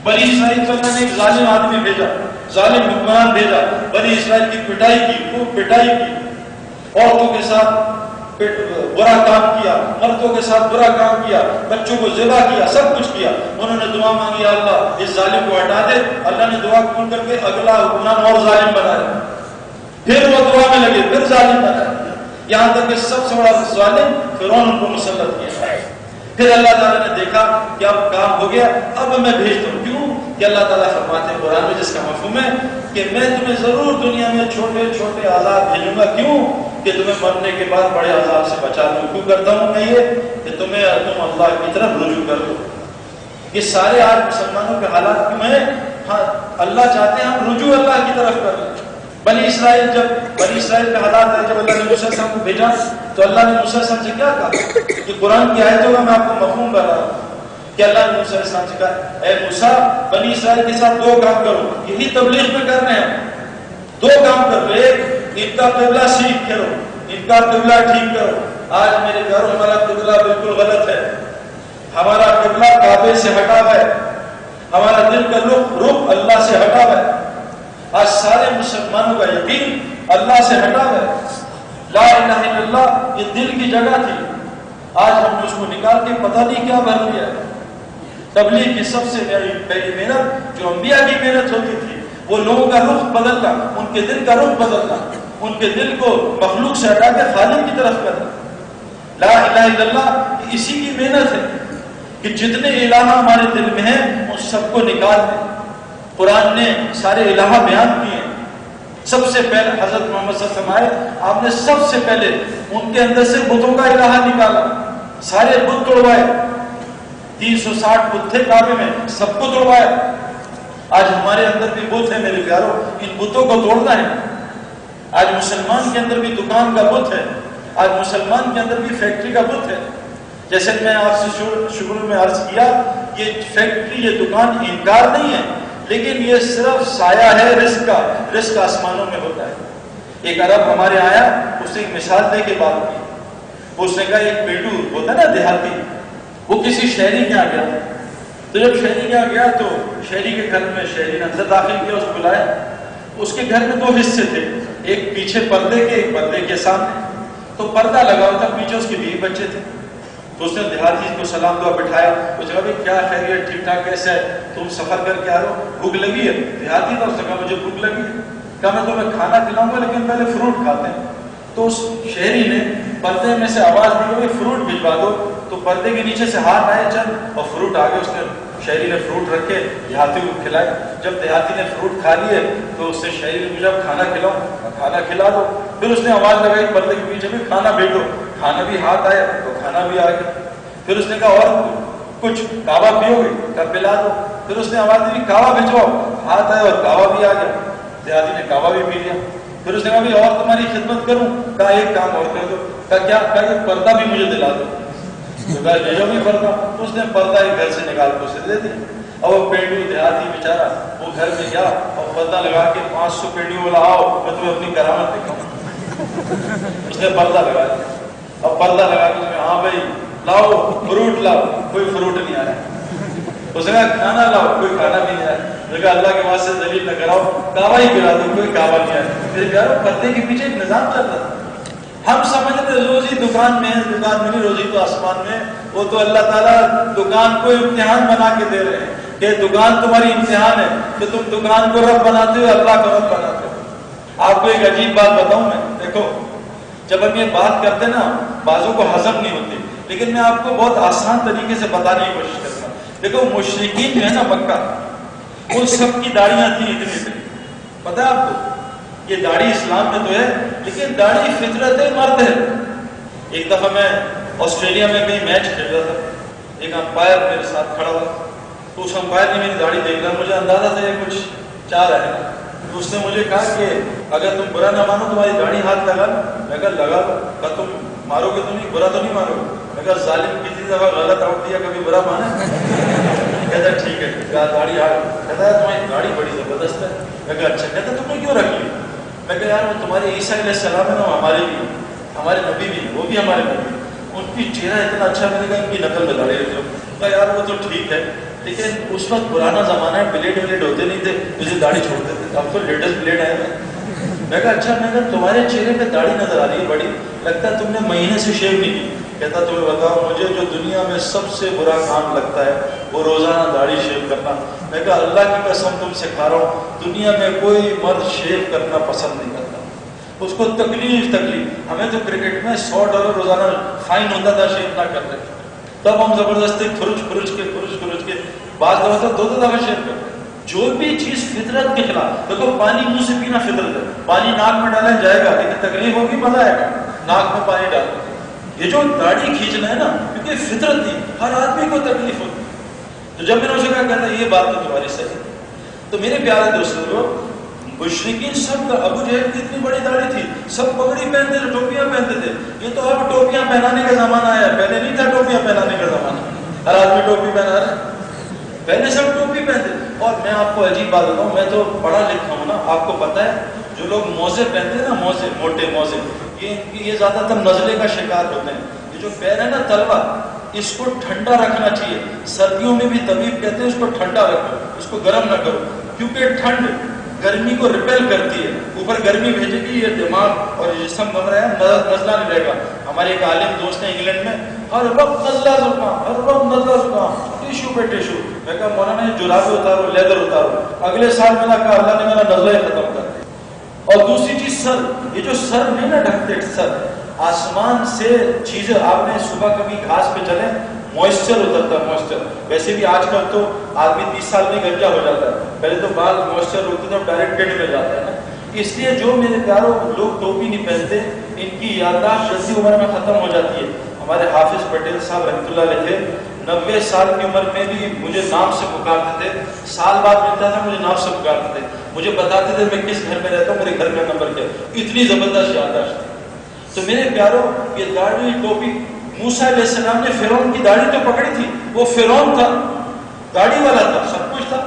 بنی اسرائیل پر میں نے ایک ظالم آدمی بھیجا، ظالم حکمران بھیجا. بنی اسرائیل کی پٹائی کی، عورتوں کے ساتھ برا کام کیا، مردوں کے ساتھ برا کام کیا، بچوں کو ذبح کیا، سب کچھ کیا. انہوں نے دعا مانگی اللہ اس ظالم کو ہٹا دے. اللہ نے دعا قبول کر کے اگلا حکمران اور ظالم بنایا. پھر وہ دعا میں لگے، پھر ظالم بنایا، یہاں تک کہ سب سے بڑا ظالم فرعون ان کو مسلط کیا. پھر اللہ تعالیٰ نے دیکھا کہ اب کام ہو گیا، اب میں بھیجتا ہوں. کیوں؟ کہ اللہ تعالیٰ فرماتے ہیں قرآن میں جس کا مفہوم ہے کہ میں تمہیں ضرور دنیا میں چھوٹے چھوٹے عذاب بھیجوں گا. کیوں؟ کہ تمہیں مرنے کے بعد بڑے عذاب سے بچا لوں. کیوں کرتا ہوں میں یہ؟ کہ تم اللہ کی طرف رجوع کر دو. یہ سارے آج مسلمانوں کے حالات کیوں ہیں؟ ہاں اللہ چاہتے ہیں ہم رجوع اللہ کی طرف کر لیں. بنی اسرائیل کے حالات ہے، جب اللہ نے موسیٰ صاحب کو بھیجا تو اللہ نے موسیٰ صاحب سے کیا کہا کہ قرآن کی آیتوں کا میں آپ کو مفہوم کر رہا ہوں کہ اللہ نے موسیٰ صاحب سے کہا اے موسیٰ بنی اسرائیل کے ساتھ 2 کام کرو. یہی تبلیغ میں کر رہے ہیں. دو کام کر لو، ایک ان کا قبلہ سیکھ کرو، ان کا قبلہ ٹھیک کرو. آج میرے گھروں ہمارا قبلہ بالکل غلط ہے، ہمارا قبلہ کعبے سے ہٹا ہے، ہمارا دل کا رخ اللہ سے ہٹا ہے. آج سارے مسلمانوں کا یقین اللہ سے ہٹا ہے. لا الہ الا اللہ یہ دل کی جگہ تھی، آج ہم نے اس کو نکال کے پتہ نہیں کیا بھر دیا. تبلیغ کی سب سے پہلی محنت جو انبیاء کی محنت ہوتی تھی، وہ لوگوں کا رخ بدلنا، ان کے دل کا رخ بدلنا، ان کے دل کو مخلوق سے ہٹا کے خالق کی طرف کرنا. لا الہ الا اللہ اسی کی محنت ہے کہ جتنے الہ ہمارے دل میں ہیں ان سب کو نکال دیں. قرآن نے سارے الہ بیان کیے. سب سے پہلے حضرت محمد صلی اللہ علیہ وسلم آئے، آپ نے سب سے پہلے ان کے اندر سے بتوں کا الہ نکالا، سارے بت توڑوائے. 360 بت تھے کعبے میں، سب کو توڑوایا. آج ہمارے اندر بھی بت ہے میرے پیاروں، ان بتوں کو توڑنا ہے. آج مسلمان کے اندر بھی دکان کا بت ہے، آج مسلمان کے اندر بھی فیکٹری کا بت ہے. جیسے میں آپ سے شروع میں عرض کیا، یہ فیکٹری یہ دکان انکار نہیں ہے، لیکن یہ صرف سایہ ہے رزق کا. رزق آسمانوں میں ہوتا ہے. ایک عرب ہمارے آیا، اس نے ایک مثال دے کے بات کی. اس نے کہا ایک بیٹو ہوتا نا دیہاتی، وہ کسی شہری کے یہاں گیا، تو جب شہری کے یہاں گیا تو شہری کے گھر میں شہری نے اندر داخل کیا، اس کو بلایا. اس کے گھر میں 2 حصے تھے، ایک پیچھے پردے کے، ایک پردے کے سامنے. تو پردہ لگا ہوا تھا، پیچھے اس کے بیوی بچے تھے. تو اس نے دیہاتی کو سلام دعا بٹھایا. اس نے کہا بھائی کیا خیریت، ٹھیک ٹھاک کیسا ہے، تم سفر کر کے آ رہے ہو، بھوک لگی ہے؟ دیہاتی تھا، اس نے کہا مجھے بھوک لگی ہے. کہا میں تمہیں کھانا کھلاؤں گا لیکن پہلے فروٹ کھاتے ہیں. تو اس شہری نے پردے میں سے آواز دی کہ فروٹ بھجوا دو. تو پردے کے نیچے سے ہاتھ آئے چل اور فروٹ آ گئے. اس نے شہری نے فروٹ رکھے، دیہاتی کو کھلائے. جب دیہاتی نے فروٹ کھا لیے تو اس سے شہری نے پوچھا کھانا کھلاؤں؟ کھانا کھلا دو. پھر اس نے آواز لگائی پردے کے پیچھے بھی کھانا بھیجو. کھانا بھی ہاتھ آیا تو کھانا بھی آ گیا. پھر اس نے کہا اور کچھ کعوہ پیو گے؟ کہا پلا دو. پھر اس نے آواز دی کعوہ بھجواؤ. ہاتھ آیا اور کعوہ بھی آ گیا. دیہاتی نے کعوہ بھی پی لیا. پھر اس نے کہا بھی اور تمہاری خدمت کروں؟ کہا ایک کام اور کر دو. کہا کیا؟ کہا یہ پردہ بھی مجھے دلا دو. تو کہا لے جاؤ بھی پردہ. تو اس نے پردہ ایک گھر سے نکال کے اسے دے دیا. اور وہ پینڈو دیہاتی بیچارہ وہ گھر میں گیا اور پردہ لگا کے 500 پینڈیوں والا آؤ میں تمہیں اپنی کرامت دکھاؤں. اس نے پردہ لگا دیا. اور پردہ لگا کے ہاں بھائی لاؤ فروٹ لاؤ. کوئی فروٹ نہیں آیا. اس نے کہا کھانا لاؤ. کوئی کھانا بھی نہیں آیا. اس نے کہا اللہ کے واسطے دلیل نہ کراؤ، کعوہ ہی پلا دو. کوئی کعوہ نہیں آیا. میرے پیاروں پردے کے پیچھے ایک نظام چل رہا تھا. ہم سمجھتے روزی دکان میں ہے، دکان میں نہیں، روزی تو آسمان میں. وہ تو اللہ تعالیٰ دکان کو امتحان بنا کے دے رہے ہیں کہ دکان تمہاری امتحان ہے کہ تم دکان کو رب بناتے ہو، اللہ کو رب بناتے ہو. آپ کو ایک عجیب بات بتاؤں میں. دیکھو جب ہم یہ بات کرتے نا بعضوں کو ہضم نہیں ہوتی، لیکن میں آپ کو بہت آسان طریقے سے بتانے کی کوشش کرتا ہوں. دیکھو مشرکین جو ہے نا مکہ، ان سب کی داڑیاں تھیں اتنی اتنی. پتہ ہے آپ کو یہ داڑھی اسلام میں تو ہے لیکن داڑھی فطرت مرد ہے. ایک دفعہ میں آسٹریلیا میں کہیں میچ کھیل رہا تھا. ایک امپائر میرے ساتھ کھڑا ہوا. تو اس امپائر نے میری داڑھی دیکھ رہا، مجھے اندازہ تھا یہ کچھ چاہ رہا ہے. تو اس نے مجھے کہا کہ اگر تم برا نہ مانو تمہاری داڑھی ہاتھ لگا. میں کہا لگا. کہا تم مارو گے تو نہیں، برا تو نہیں مارو گے؟ میں کہا ظالم کسی دفعہ غلط آؤٹ دیا کبھی برا مانا؟ کہتا ٹھیک ہے. کہا داڑھی ہاتھ. کہتا ہے تمہاری داڑھی بڑی زبردست ہے. میں کہا اچھا. کہتا تم نے کیوں رکھ لی؟ میں کہا یار وہ تمہارے عیسیٰ علیہ السلام ہے نا، ہمارے بھی ہمارے نبی بھی، وہ بھی ہمارے نبی. ان کی چہرہ اتنا اچھا ملے گا، ان کی نقل میں داڑھی رکھو. کہا یار وہ تو ٹھیک ہے لیکن اس وقت پرانا زمانہ ہے، بلیڈ ولیڈ ہوتے نہیں تھے، مجھے داڑھی چھوڑ دیتے تھے. اب تو لیٹسٹ بلیڈ آئے ہیں. میں کہا اچھا. میں کہا تمہارے چہرے پہ داڑھی نظر آ رہی ہے بڑی، لگتا ہے تم نے مہینے سے شیو نہیں کی. کہتا تمہیں بتاؤ مجھے جو دنیا میں سب سے برا کام لگتا ہے وہ روزانہ داڑھی شیو کرنا. میں کہا اللہ کی قسم تم سے کھا رہا ہوں، دنیا میں کوئی مرد شیو کرنا پسند نہیں کرتا. اس کو تکلیف. ہمیں تو کرکٹ میں $100 روزانہ فائن ہوتا تھا شیو نہ کرنے. تب ہم زبردستی کھرچ کے بعض دفعہ تو 2 دفعہ شیو کرتے. جو بھی چیز فطرت کے خلاف. دیکھو پانی منہ سے پینا فطرت ہے، پانی ناک میں ڈالا جائے گا لیکن تکلیف ہوگی، مزہ آئے گا ناک میں پانی ڈالنا. یہ جو داڑھی کھینچنا ہے نا کیونکہ فطرت تھی، ہر آدمی کو تکلیف ہوتی. تو جب میں نے اسے کہا کہتا یہ بات تو تمہاری صحیح ہے. تو میرے پیارے دوستوں مشرکین سب کا، ابو جہل کی اتنی بڑی داڑھی تھی، سب پگڑی پہنتے تھے، ٹوپیاں پہنتے تھے. یہ تو اب ٹوپیاں پہنانے کا زمانہ آیا، پہلے نہیں تھا ٹوپیاں پہنانے کا زمانہ. ہر آدمی ٹوپی پہنا رہا ہے. پہلے سب ٹوپی پہنتے. اور میں آپ کو عجیب بات بتاؤں، میں تو پڑھا لکھا ہوں نا، آپ کو پتہ ہے جو لوگ موزے پہنتے ہیں نا، موزے، موٹے موزے، یہ زیادہ تر نزلے کا شکار ہوتے ہیں. یہ جو پیر ہے نا تلوا، اس کو ٹھنڈا رکھنا چاہیے. سردیوں میں بھی طبیب کہتے ہیں اس کو ٹھنڈا رکھو، اس کو گرم نہ کرو، کیونکہ ٹھنڈ گرمی کو ریپیل کرتی ہے. اوپر گرمی بھیجے گی، یہ دماغ اور جسم بن رہا ہے، نزلہ نہیں رہے گا. ہمارے ایک عالم دوست ہیں انگلینڈ میں، ہر وقت نزلہ زکام، ہر وقت نزلہ زکام، ٹیشو پہ ٹیشو. میں کہا مولانا یہ جرابیں اتارو، لیدر اتارو. اگلے سال میں نے کہا اللہ نے میرا نزلہ ختم کر دیا. اور دوسری چیز سر، یہ جو سر نہیں نا ڈھکتے، سر آسمان سے چیزیں، آپ نے صبح کبھی گھاس پہ چلے، موئسچر اترتا ہے، موئسچر. ویسے بھی آج کل تو آدمی 30 سال میں گنجا ہو جاتا ہے، پہلے تو بال موئسچر روکتے تھے، ڈائریکٹ ٹینڈ میں جاتا ہے نا. اس لیے جو میرے پیاروں لوگ ٹوپی نہیں پہنتے، ان کی یادداشت جلدی عمر میں ختم ہو جاتی ہے. ہمارے حافظ پٹیل صاحب رحمۃ اللہ علیہ تھے، 90 سال کی عمر میں بھی مجھے نام سے پکارتے تھے. سال بعد ملتا تھا، مجھے نام سے پکارتے تھے، مجھے بتاتے تھے میں کس گھر میں رہتا ہوں، میرے گھر کا نمبر کیا. اتنی زبردست یادداشت تھی. تو میرے پیاروں یہ داڑھی ٹوپی، موسیٰ علیہ السلام نے فرعون کی داڑھی تو پکڑی تھی، وہ فرعون تھا، داڑھی والا تھا، سب کچھ تھا.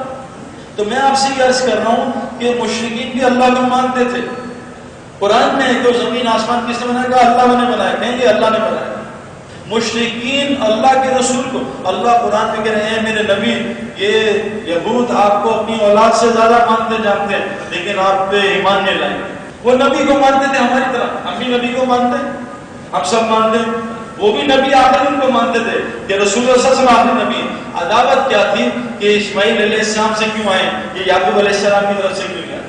تو میں آپ سے یہ عرض کر رہا ہوں کہ مشرکین بھی اللہ کو مانتے تھے. قرآن میں تو زمین آسمان کس نے بنایا؟ کہا اللہ نے بنایا. کہیں گے اللہ نے بنایا. مشرکین اللہ کے رسول کو، اللہ قرآن میں کہہ رہے ہیں میرے نبی، یہ یہود آپ کو اپنی اولاد سے زیادہ مانتے جانتے ہیں، لیکن آپ پہ ایمان نہیں لائیں. وہ نبی کو مانتے تھے ہماری طرح، ہم بھی نبی کو مانتے ہیں، ہم سب مانتے ہیں. وہ بھی نبی آخر ان کو مانتے تھے کہ رسول اللہ صلی اللہ علیہ وسلم آخری نبی. عداوت کیا تھی کہ اسماعیل علیہ السلام سے کیوں آئے، یہ یعقوب علیہ السلام کی طرف سے کیوں آئے.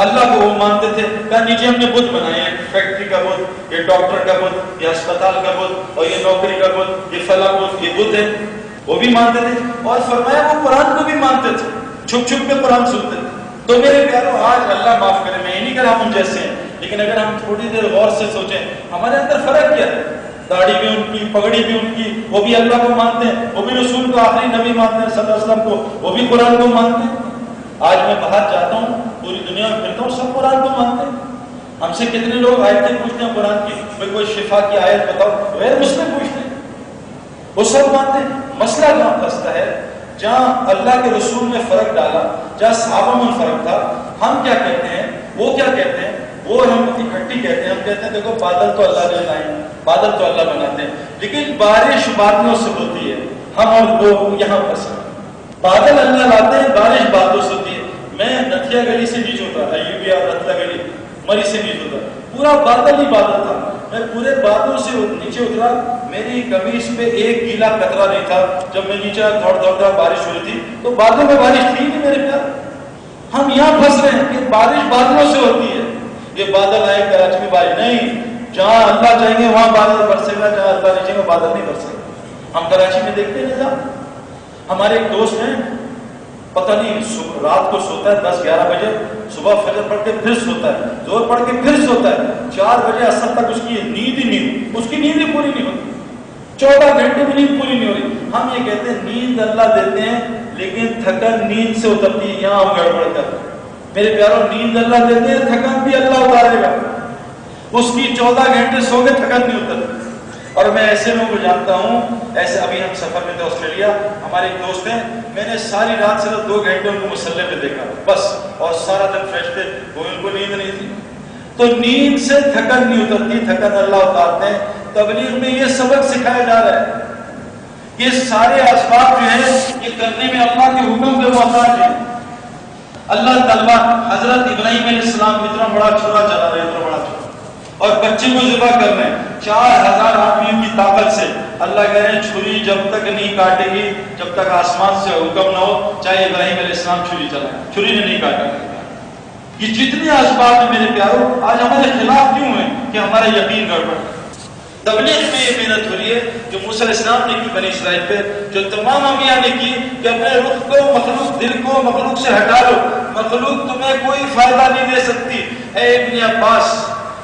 اللہ کو وہ مانتے تھے. کہا نیچے ہم نے بت بنائے ہیں، فیکٹری کا بت، یہ ڈاکٹر کا بت، یہ اسپتال کا بت، اور یہ نوکری کا بت، یہ فلاں بت، یہ بت ہے. وہ بھی مانتے تھے. اور فرمایا وہ قرآن کو بھی مانتے تھے، چھپ چھپ کے قرآن سنتے تھے. تو میرے پیاروں آج اللہ معاف کرے، میں یہ نہیں کہہ رہا ہم ان جیسے ہیں، لیکن اگر ہم تھوڑی دیر غور سے سوچیں ہمارے اندر فرق کیا ہے. داڑھی بھی ان کی، پگڑی بھی ان کی، وہ بھی اللہ کو مانتے ہیں، وہ بھی رسول کو آخری نبی مانتے ہیں صلی اللہ علیہ وسلم کو، وہ بھی قرآن کو مانتے ہیں. آج میں باہر جاتا ہوں، پوری دنیا میں پھرتا ہوں، سب قرآن کو مانتے ہیں. ہم سے کتنے لوگ آیتیں پوچھتے ہیں قرآن کی، کوئی شفا کی آیت بتاؤ، غیر مسلم پوچھتے ہیں، وہ سب مانتے ہیں. مسئلہ کہاں پھنستا ہے؟ جہاں اللہ کے رسول نے فرق ڈالا، جہاں صحابہ میں فرق تھا. ہم کیا کہتے ہیں، وہ کیا کہتے ہیں، وہ ہم اکٹھی کہتے ہیں. ہم کہتے ہیں دیکھو بادل تو اللہ نے بنائے، بادل تو اللہ بناتے ہیں، لیکن بارش بادلوں سے ہوتی ہے. ہم اور وہ یہاں پھنسے. بادل اللہ لاتے ہیں، بارش بادلوں سے ہوتی ہے. میں نتھیا گلی سے نیچے اترا، ایوبیا نتھیا گلی مری سے نیچے اترا، پورا بادل ہی بادل تھا. میں پورے بادلوں سے نیچے اترا، میری قمیص پہ ایک گیلا قطرہ نہیں تھا. جب میں نیچے دوڑ بارش ہو رہی تھی تو بادلوں میں بارش تھی نہیں میرے پیار. ہم یہاں پھنس رہے ہیں کہ بارش بادلوں سے ہوتی ہے. یہ بادل آئے کراچی میں بارش نہیں، جہاں اللہ چاہیں گے وہاں بادل برسے گا، جہاں اللہ نہیں چاہیں گے بادل نہیں برسے گا. ہم کراچی میں دیکھتے ہیں نظام. ہمارے ایک دوست ہیں، پتہ نہیں رات کو سوتا ہے 10-11 بجے، صبح فجر پڑھ کے پھر سوتا ہے، زور پڑھ کے پھر سوتا ہے، 4 بجے عصر تک اس کی نیند ہی نہیں، اس کی نیند ہی پوری نہیں ہوتی، 14 گھنٹے میں نیند پوری نہیں ہو رہی. ہم یہ کہتے ہیں نیند اللہ دیتے ہیں، لیکن تھکن نیند سے اترتی ہے. یہاں ہم گڑبڑ کرتے ہیں. میرے پیاروں نیند اللہ دیتے ہیں، تھکن بھی اللہ اتارے گا. اس کی 14 گھنٹے سو کے تھکن نہیں اترتی. اور میں ایسے لوگوں کو جانتا ہوں، ایسے ابھی ہم سفر میں تھے آسٹریلیا، ہمارے ایک دوست ہیں، میں نے ساری رات صرف 2 گھنٹے ان کو مسلح پہ دیکھا بس، اور سارا دن فریش تھے، وہ ان کو نیند نہیں تھی. تو نیند سے تھکن نہیں اترتی، تھکن اللہ اتارتے ہیں. تبلیغ میں یہ سبق سکھایا جا رہا ہے. یہ سارے اسباب جو ہیں یہ کرنے میں اللہ کے حکم کے محتاج ہیں. اللہ تعالیٰ حضرت ابراہیم علیہ السلام اتنا بڑا چھوڑا چلا رہے، اتنا بڑا چھوڑا، اور بچے کو ذبح کر رہے ہیں 4000 آدمیوں کی طاقت سے. اللہ کہہ رہے ہیں چھری جب تک نہیں کاٹے گی، جب تک آسمان سے حکم نہ ہو، چاہے ابراہیم علیہ السلام چھری چلائیں، چھری نے نہیں کاٹا. یہ جتنے اسباب ہیں میرے پیاروں آج ہمارے خلاف کیوں ہیں کہ ہمارا یقین گڑبڑ. تبلیغ میں یہ محنت ہو رہی ہے جو موسیٰ علیہ السلام نے کی بنی اسرائیل پہ، جو تمام انبیاء نے کی کہ اپنے رخ کو، مخلوق دل کو مخلوق سے ہٹا لو، مخلوق تمہیں کوئی فائدہ نہیں دے سکتی. اے ابن عباس،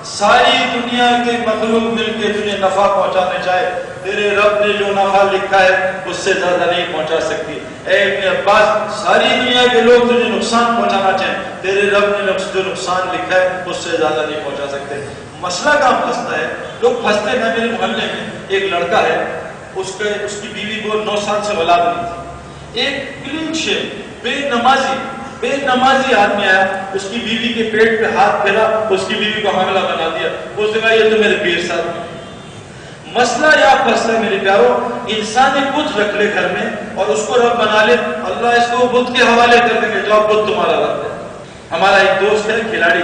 ساری دنیا کے مخلوق مل کے تجھے نفع پہنچانے چاہے، تیرے رب نے جو نفع لکھا ہے اس سے زیادہ نہیں پہنچا سکتی. اے ابن عباس، ساری دنیا کے لوگ تجھے نقصان پہنچانا چاہیں، تیرے رب نے جو نقصان لکھا ہے اس سے زیادہ نہیں پہنچا سکتے. مسئلہ کہاں پھنستا ہے؟ لوگ پھنستے ہیں. میرے محلے میں ایک لڑکا ہے، اس کی بیوی کو 9 سال سے اولاد نہیں تھی. ایک کلین شیو، بے نمازی، بے نمازی آدمی آیا، اس کی بیوی کے پیٹ پہ ہاتھ پھیرا، اس کی بیوی کو حاملہ بنا دیا، اس نے کہا یہ تو میرے پیر صاحب ہے۔ مسئلہ یا فیصلہ میرے پیارو، انسان ایک بت رکھ لے گھر میں اور اس کو رب بنا لے، اللہ اس کو بت کے حوالے کر دیں گے، جو بت تمہارا رب ہے۔ ہمارا ایک دوست ہے کھلاڑی،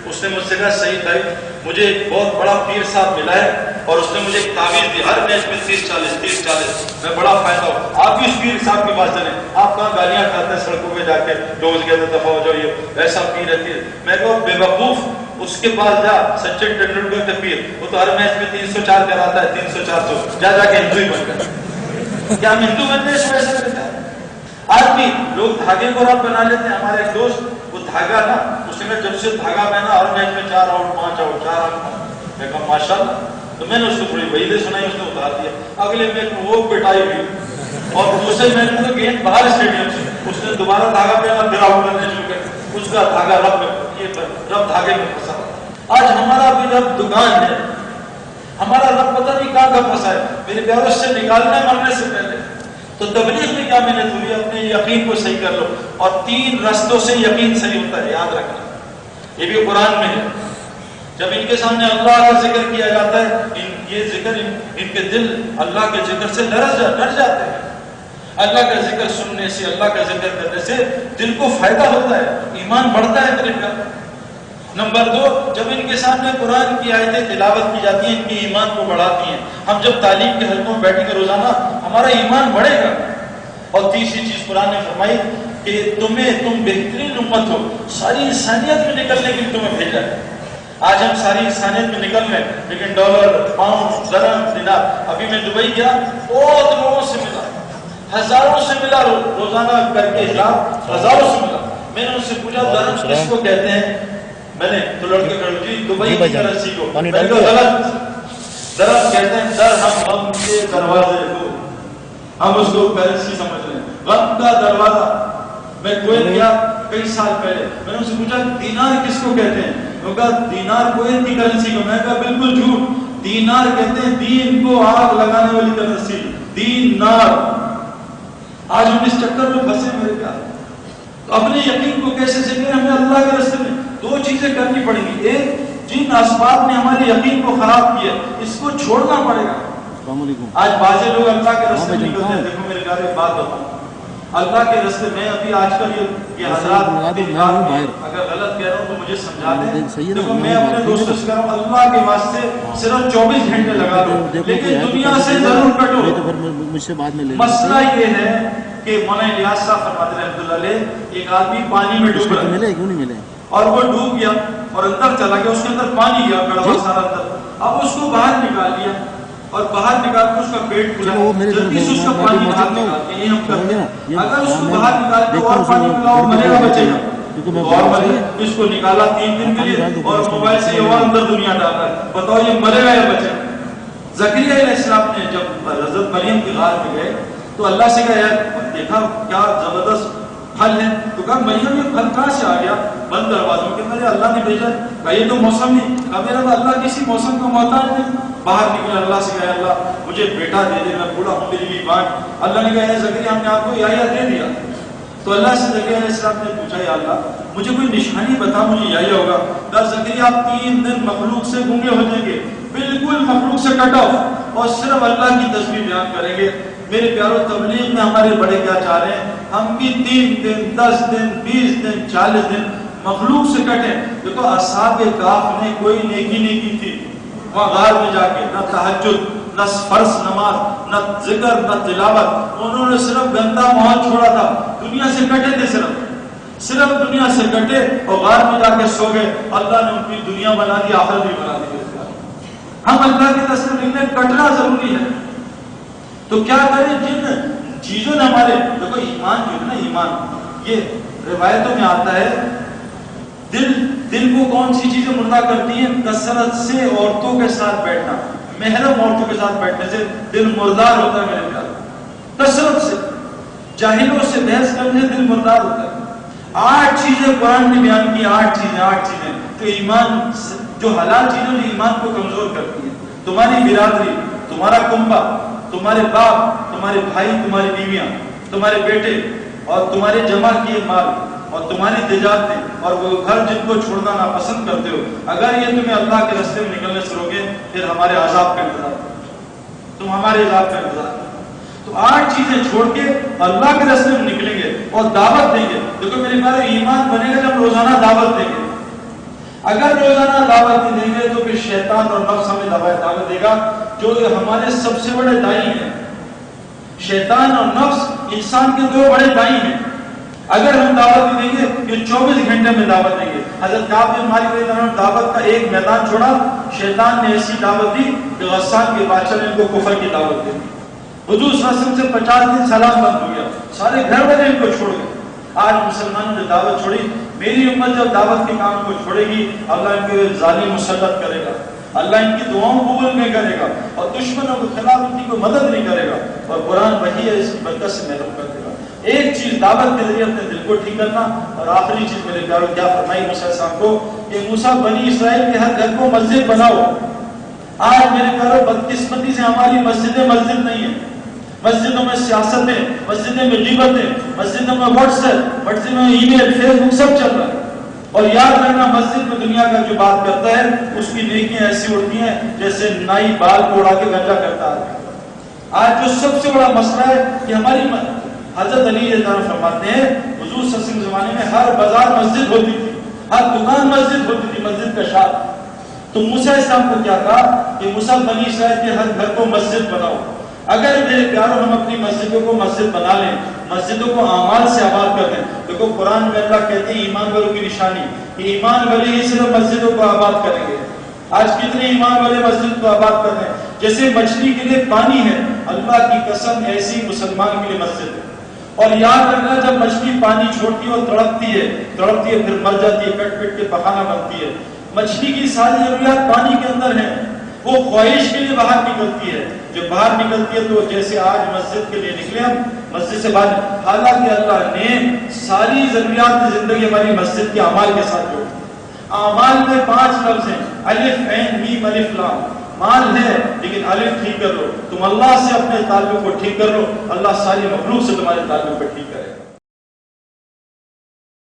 اس نے مجھ سے کہا صحیح بھائی مجھے ایک بہت بڑا پیر صاحب ملا ہے اور اس نے مجھے ایک تعویذ دی، ہر میچ میں 30-40 میں بڑا فائدہ ہو۔ آپ بھی اس پیر صاحب کے پاس چلیں، آپ کہاں گالیاں کھاتے ہیں سڑکوں پہ جا کے، جو مجھے کہتے دفعہ ہو جاؤ، یہ ایسا پیر رہتی ہے۔ میں کہوں بے وقوف، اس کے پاس جا، سچن ٹینڈولکر کا پیر، وہ تو ہر میچ میں 304 کراتا ہے، 300-400، جا کے ہندو ہی بن گیا۔ کیا ہم ہندو بننے سے ویسا کرتے ہیں؟ آج بھی لوگ دھاگے کو رب بنا لیتے ہیں۔ ہمارے ایک دوست وہ دھاگا نا، اس نے جب سے دھاگا پہنا ہر میچ میں 4 آؤٹ 5 آؤٹ 4 آؤٹ، میں کہا ماشاء اللہ۔ تو میں نے اس کو تھوڑی وعیدیں سنائی، اس نے اتار دیا۔ اگلے میچ میں وہ پٹائی ہوئی اور دوسرے میچ میں تو گیند باہر اسٹیڈیم سے، اس نے دوبارہ دھاگا پہنا، پھر آؤٹ کرنے شروع کر، اس کا دھاگا رب دھاگے میں پھنسا۔ آج ہمارا بھی رب دکان ہے، ہمارا رب پتہ نہیں کہاں کا پھنسا ہے، میرے پیاروں سے نکالنا مرنے سے پہلے۔ تو تبلیغ میں کیا محنت ہوئی؟ اپنے یقین کو صحیح کر لو، اور 3 رستوں سے یقین صحیح ہوتا ہے، یاد رکھنا، یہ بھی قرآن میں ہے۔ جب ان کے سامنے اللہ کا ذکر کیا جاتا ہے، یہ ذکر ان کے دل اللہ کے ذکر سے ڈر جاتے ہیں۔ اللہ کا ذکر سننے سے، اللہ کا ذکر کرنے سے دل کو فائدہ ہوتا ہے، ایمان بڑھتا ہے میرے پیارے۔ نمبر 2، جب ان کے سامنے قرآن کی آیتیں تلاوت کی جاتی ہیں، ان کی ایمان کو بڑھاتی ہیں۔ ہم جب تعلیم کے حلقوں میں بیٹھیں گے روزانہ، ہمارا ایمان بڑھے گا۔ اور تیسری چیز قرآن نے فرمائی کہ تم بہترین امت ہو، ساری انسانیت میں نکلنے کے لیے تمہیں بھیجا ہے۔ آج ہم ساری انسانیت میں نکل رہے ہیں، لیکن ڈالر، پاؤنڈ، درہم، دینار۔ ابھی میں دبئی گیا، بہت لوگوں سے ملا، ہزاروں سے ملا، روزانہ کر کے ہزاروں سے ملا۔ میں نے ان سے پوچھا درہم کس کو کہتے ہیں؟ میں نے تو لڑکے کہا جی دبئی کی کرنسی کو۔ میں نے کہا غلط، درہم کہتے ہیں درہم، غم کے دروازے کو، ہم اس کو کرنسی سمجھ رہے ہیں، غم کا دروازہ۔ میں کویت گیا کئی سال پہلے، میں نے ان سے پوچھا دینار کس کو کہتے ہیں؟ انہوں نے کہا دینار کویت کی کرنسی کو۔ میں نے کہا بالکل جھوٹ، دینار کہتے ہیں دین کو آگ لگانے والی کرنسی، دینار۔ آج ہم اس چکر میں پھنسے میرے پیارے۔ تو اپنے یقین کو کیسے سیکھیں؟ ہمیں اللہ کے راستے میں 2 چیزیں کرنی پڑیں گی۔ ایک، جن اسباب نے ہمارے یقین کو خراب کیا اس کو چھوڑنا پڑے گا۔ آج بعض لوگ اللہ کے راستے میں نکلتے ہیں۔ دیکھو میرے پیارے، بات بتاؤں، اللہ کے راستے میں ابھی آج کل یہ حضرات اگر غلط کہہ رہا ہوں تو مجھے سمجھا دیں۔ دیکھو میں اپنے دوستوں سے کہہ رہا ہوں اللہ کے واسطے صرف 24 گھنٹے لگا دو، لیکن دنیا سے ضرور کٹو۔ مسئلہ یہ ہے کہ مولانا الیاس صاحب فرماتے ہیں رحمۃ اللہ علیہ، ایک آدمی پانی میں ڈوب رہا اور وہ ڈوب گیا اور اندر چلا گیا، اس کے اندر پانی گیا کڑوا سارا اندر۔ اب اس کو باہر نکال لیا اور باہر نکال کے اس کا پیٹ کھلا، جلدی سے اس کا پانی باہر نکال کے، یہ ہم کرتے ہیں۔ اگر اس کو باہر نکال کے اور پانی ملاؤ مرے گا بچے گا، اور مرے گا۔ اس کو نکالا 3 دن کے لیے اور موبائل سے یہ اور اندر دنیا ڈالا ہے، بتاؤ یہ مرے گا یا بچے گا؟ زکریا علیہ السلام نے جب حضرت مریم کے غار میں گئے تو اللہ سے کہا یار دیکھا کیا زبردست پھل ہے، تو کہا مریم یہ پھل کہاں سے آ گیا؟ بند دروازوں کے اندر اللہ نے بھیجا۔ کہا یہ تو موسم نہیں، کہا میرا تو اللہ کسی موسم کا محتاج نہیں۔ باہر نکلا، اللہ سے کہا اللہ مجھے بیٹا دے دے، میں بوڑھا ہوں، میری بھی بانٹ۔ اللہ نے کہا زکریا ہم نے آپ کو یحییٰ دے دیا۔ تو اللہ سے زکریا علیہ السلام نے پوچھا یا اللہ مجھے کوئی نشانی بتا، مجھے یحییٰ ہوگا۔ کہا زکریا آپ 3 دن مخلوق سے گونگے ہو جائیں گے، بالکل مخلوق سے کٹ آف، اور صرف اللہ کی تسبیح بیان کریں گے۔ میرے پیاروں، تبلیغ میں ہمارے بڑے کیا چاہ رہے ہیں؟ ہم بھی 3 دن 10 دن 20 دن 40 دن مخلوق سے کٹیں۔ دیکھو اصحاب کہف نے کوئی نیکی نہیں کی تھی، وہاں غار میں جا کے نہ تہجد، نہ فرض نماز، نہ ذکر، نہ تلاوت، انہوں نے صرف گندا ماحول چھوڑا تھا، دنیا سے کٹے تھے، صرف دنیا سے کٹے اور غار میں جا کے سو گئے۔ اللہ نے ان کی دنیا بنا دی، آخرت بھی بنا دی۔ ہم اللہ کے راستے میں کٹنا ضروری ہے۔ تو کیا کریں؟ جن چیزوں نے ہمارے، دیکھو ایمان جو ہے نا، ایمان یہ روایتوں میں آتا ہے، دل کو کون سی چیزیں مردہ کرتی ہیں؟ کثرت سے عورتوں کے ساتھ بیٹھنا، محرم عورتوں کے ساتھ بیٹھنے سے دل مردار ہوتا ہے میرے پیارے، کثرت سے، جاہلوں سے بحث کرنے سے دل مردار ہوتا ہے۔ 8 چیزیں قرآن نے بیان کی، 8 چیزیں تو ایمان، جو حلال چیزیں جو ایمان کو کمزور کرتی ہیں۔ تمہاری برادری، تمہارا کنبہ، تمہارے باپ، تمہارے بھائی، تمہاری بیویاں، تمہارے بیٹے اور تمہارے جمع کیے مال، اور تمہاری تجارتیں اور وہ گھر جن کو چھوڑنا ناپسند کرتے ہو، اگر یہ تمہیں اللہ کے راستے میں نکلنے سے روکے پھر ہمارے عذاب کا انتظار کرو، تم ہمارے عذاب کا انتظار کرو۔ تو 8 چیزیں چھوڑ کے اللہ کے راستے میں نکلیں گے اور دعوت دیں گے۔ دیکھو میرے پیارے، ایمان بنے گا جب روزانہ دعوت دیں گے۔ اگر روزانہ دعوت نہیں دیں گے تو پھر شیطان اور نفس ہمیں دعوت دے گا، جو ہمارے سب سے بڑے دائی ہیں۔ شیطان اور نفس انسان کے 2 بڑے دائی ہیں۔ اگر ہم دعوت نہیں دیں گے کہ 24 گھنٹے میں دعوت دیں گے۔ حضرت کعب بن مالک رضی اللہ عنہ دعوت کا ایک میدان چھوڑا، شیطان نے ایسی دعوت دی کہ غسان کے بادشاہ نے ان کو کفر کی دعوت دی۔ حضور صلی اللہ علیہ وسلم سے 50 دن سلام بند ہو گیا، سارے گھر والے ان کو چھوڑ گئے۔ آج مسلمانوں نے دعوت چھوڑی، میری امت جب دعوت کے کام کو چھوڑے گی اللہ ان کے ظالم مسلط کرے گا، اللہ ان کی دعاؤں قبول نہیں کرے گا اور دشمنوں کے خلاف ان کی کوئی مدد نہیں کرے گا اور قرآن وحی ہے اس کی برکت سے محروم کر دے گا۔ ایک چیز دعوت کے ذریعے اپنے دل کو ٹھیک کرنا، اور آخری چیز میرے پیاروں کیا فرمائی موسیٰ علیہ السلام کو کہ موسیٰ بنی اسرائیل کے ہر گھر کو مسجد بناؤ۔ آج میرے پیاروں بدقسمتی سے ہماری مسجدیں مسجد نہیں ہیں، مسجدوں میں سیاستیں، مسجدوں میں غیبتیں، مسجدوں میں واٹس ایپ، مسجدوں میں ای میل، فیس بک سب چل رہا ہے۔ اور یاد رکھنا مسجد میں دنیا کا جو بات کرتا ہے اس کی نیکیاں ایسی ہوتی ہیں جیسے نائی بال کو اڑا کے گنجا کرتا ہے۔ آج جو سب سے بڑا مسئلہ ہے کہ ہماری حضرت علی رضی اللہ عنہ فرماتے ہیں حضور صلی اللہ علیہ وسلم کے زمانے میں ہر بازار مسجد ہوتی تھی، ہر دکان مسجد ہوتی تھی، مسجد کا شاد۔ تو موسیٰ علیہ السلام کو کیا کہا کہ موسیٰ بنی اسرائیل کے ہر گھر کو مسجد بناؤ۔ اگر میرے پیاروں ہم اپنی مسجدوں کو مسجد بنا لیں، مسجدوں کو اعمال سے آباد کر دیں، دیکھو قرآن میں اللہ کہتے ہیں ایمان والوں کی نشانی کہ ایمان والے ہی صرف مسجدوں کو آباد کریں گے۔ آج کتنے ایمان والے مسجد کو آباد کر رہے ہیں؟ جیسے مچھلی کے لیے پانی ہے، اللہ کی قسم ایسی مسلمان کے لیے مسجد ہے۔ اور یاد رکھنا جب مچھلی پانی چھوڑتی ہے اور تڑپتی ہے پھر مر جاتی ہے، کٹ پٹ کے پخانا بنتی ہے۔ مچھلی کی ساری ضروریات پانی کے اندر ہیں، وہ خواہش کے لیے باہر نکلتی ہے، جو باہر نکلتی ہے تو جیسے آج مسجد کے لیے نکلے ہم مسجد سے باہر، حالانکہ اللہ نے ساری ضروریات زندگی ہماری مسجد کے اعمال کے ساتھ جوڑی۔ اعمال میں 5 لفظ ہیں، الف عین میم الف لام۔ مال ہے لیکن الف ٹھیک کر لو، تم اللہ سے اپنے تعلق کو ٹھیک کر لو، اللہ ساری مخلوق سے تمہارے تعلق کو ٹھیک کرے۔